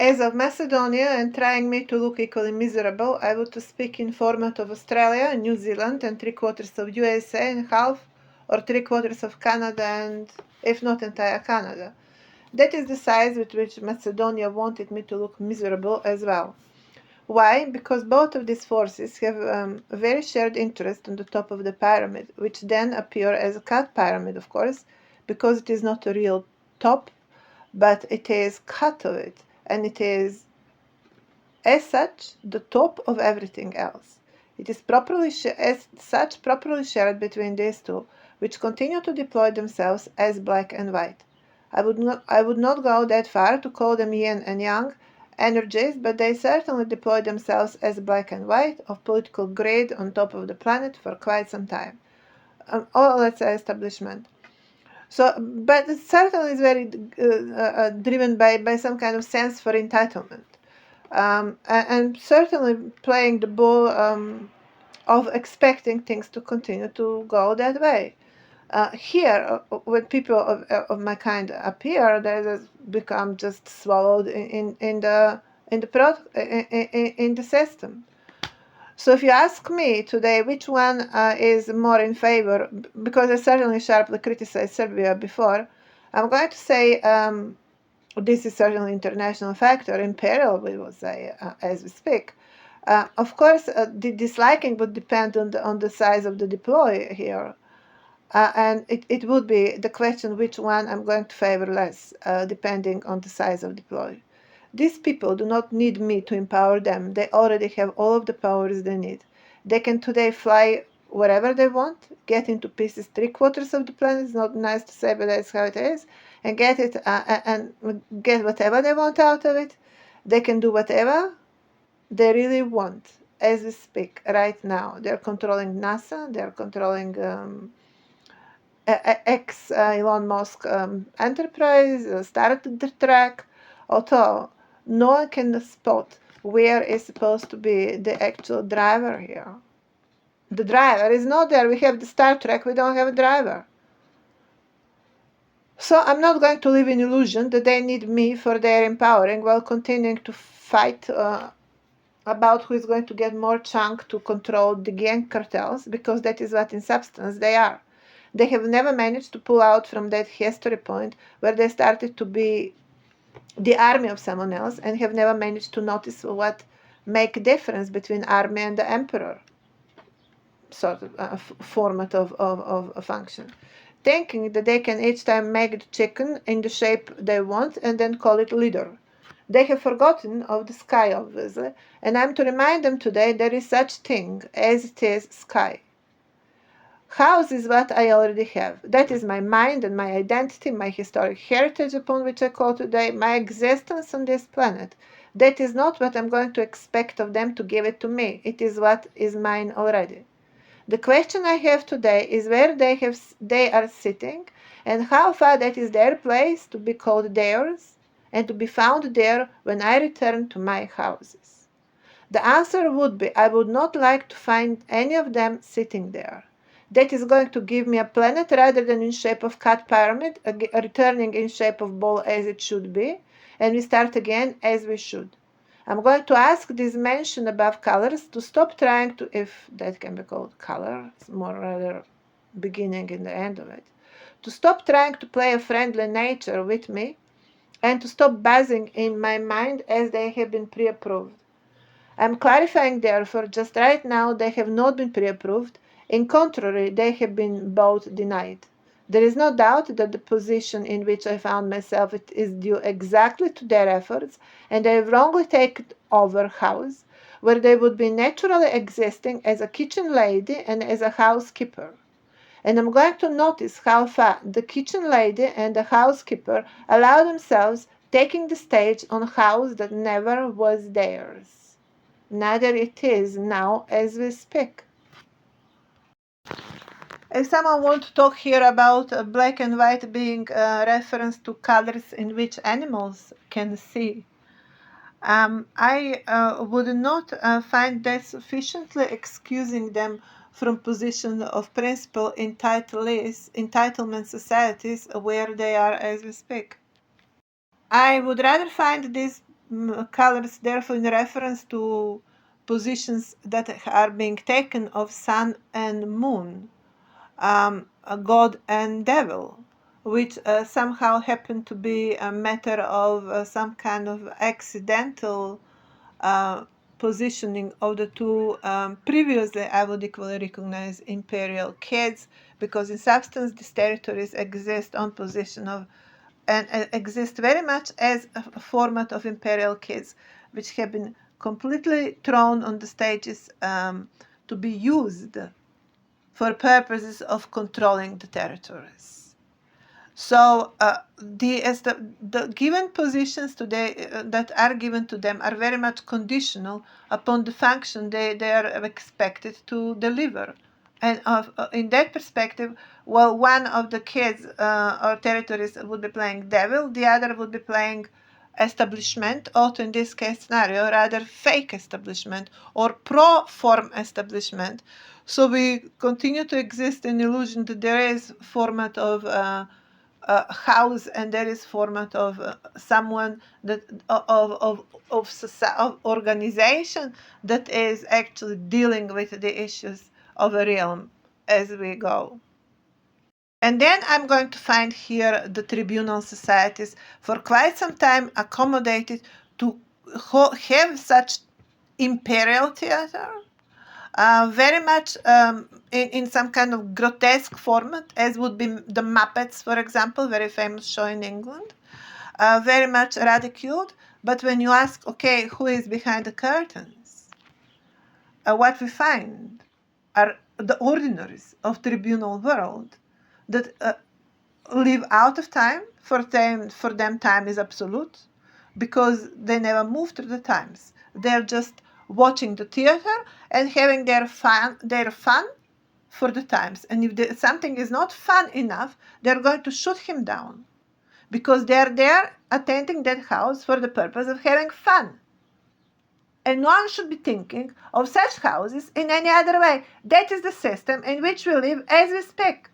As of Macedonia and trying me to look equally miserable, I would to speak in format of Australia, New Zealand, and 3/4 of USA, and half or 3/4 of Canada, and if not entire Canada. That is the size with which Macedonia wanted me to look miserable as well. Why? Because both of these forces have a very shared interest on the top of the pyramid, which then appear as a cut pyramid, of course, because it is not a real top, but it is cut of it, and it is, as such, the top of everything else. It is as such properly shared between these two, which continue to deploy themselves as black and white. I would not go that far to call them yin and yang energies, but they certainly deploy themselves as black and white of political grid on top of the planet for quite some time. Or let's say establishment. So, but it certainly is very driven by some kind of sense for entitlement. And certainly playing the ball of expecting things to continue to go that way. Here, when people of my kind appear, they just become just swallowed in the system. So if you ask me today which one is more in favor, because I certainly sharply criticized Serbia before, I'm going to say this is certainly an international factor, imperial, we will say, as we speak. Of course, the disliking would depend on the size of the deploy here. And it would be the question which one I'm going to favor less, depending on the size of deploy. These people do not need me to empower them. They already have all of the powers they need. They can today fly wherever they want, get into pieces 3/4 of the planet. It's not nice to say, but that's how it is. And get it and get whatever they want out of it. They can do whatever they really want as we speak right now. They're controlling NASA. They're controlling Elon Musk enterprise, started the track, although no one can spot where is supposed to be the actual driver here. The driver is not there. We have the Star Trek, we don't have a driver. So I'm not going to live in illusion that they need me for their empowering while continuing to fight about who is going to get more chunk to control the gang cartels, because that is what in substance they are. They have never managed to pull out from that history point where they started to be the army of someone else, and have never managed to notice what make a difference between army and the emperor sort of format of a function, thinking that they can each time make the chicken in the shape they want and then call it leader. They have forgotten of the sky, obviously, and I'm to remind them today there is such thing as it is sky. House is what I already have. That is my mind and my identity, my historic heritage upon which I call today, my existence on this planet. That is not what I'm going to expect of them to give it to me. It is what is mine already. The question I have today is where they are sitting and how far that is their place to be called theirs and to be found there when I return to my houses. The answer would be I would not like to find any of them sitting there. That is going to give me a planet rather than in shape of cut pyramid, returning in shape of ball as it should be, and we start again as we should. I'm going to ask these mentioned above colors to stop trying to, if that can be called color, it's more rather beginning and the end of it, to stop trying to play a friendly nature with me and to stop buzzing in my mind as they have been pre-approved. I'm clarifying therefore just right now they have not been pre-approved. In contrary, they have been both denied. There is no doubt that the position in which I found myself is due exactly to their efforts, and they have wrongly taken over house, where they would be naturally existing as a kitchen lady and as a housekeeper. And I'm going to notice how far the kitchen lady and the housekeeper allow themselves taking the stage on a house that never was theirs. Neither it is now as we speak. If someone wants to talk here about black and white being a reference to colors in which animals can see, I would not find that sufficiently excusing them from position of principle in entitlement societies where they are as we speak. I would rather find this colors therefore in reference to positions that are being taken of sun and moon, God and devil, which somehow happen to be a matter of some kind of accidental positioning of the two previously I would equally recognize imperial kids, because in substance these territories exist on position of and exist very much as a format of imperial kids, which have been completely thrown on the stages to be used for purposes of controlling the territories. So the given positions today that are given to them are very much conditional upon the function they are expected to deliver. And in that perspective, well, one of the kids or territories would be playing devil, the other would be playing establishment, or in this case scenario, rather fake establishment or pro-form establishment. So we continue to exist in illusion that there is format of house and there is format of someone that of organization that is actually dealing with the issues of a realm as we go. And then I'm going to find here the tribunal societies for quite some time accommodated to have such imperial theater, very much in some kind of grotesque format, as would be the Muppets, for example, very famous show in England, very much ridiculed. But when you ask, okay, who is behind the curtains, what we find are the ordinaries of tribunal world that live out of time. For them time is absolute, because they never move through the times. They're just watching the theater and having their fun for the times. And if something is not fun enough, they're going to shoot him down, because they're there attending that house for the purpose of having fun. And no one should be thinking of such houses in any other way. That is the system in which we live as we speak.